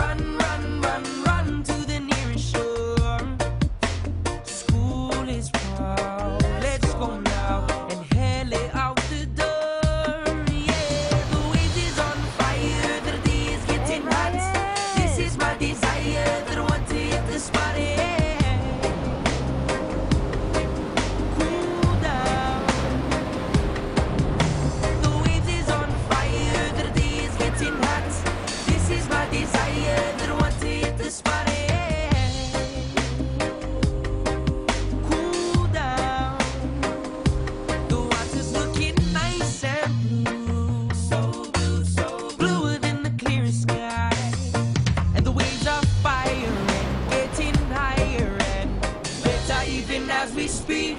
Run, run, run, run to the nearest shore. School is proud. Let's go now and hail it out the door. Yeah, the waves is on fire. The day is getting hot. This is my desire. That I want to hit the spot. Cool down. The waves is on fire. The day is getting hot. This is my desire. That I want to hit the spot. Cool down. The water's looking nice and blue. So blue, so bluer than the clearest sky. And the waves are fire and getting higher and better even as we speak.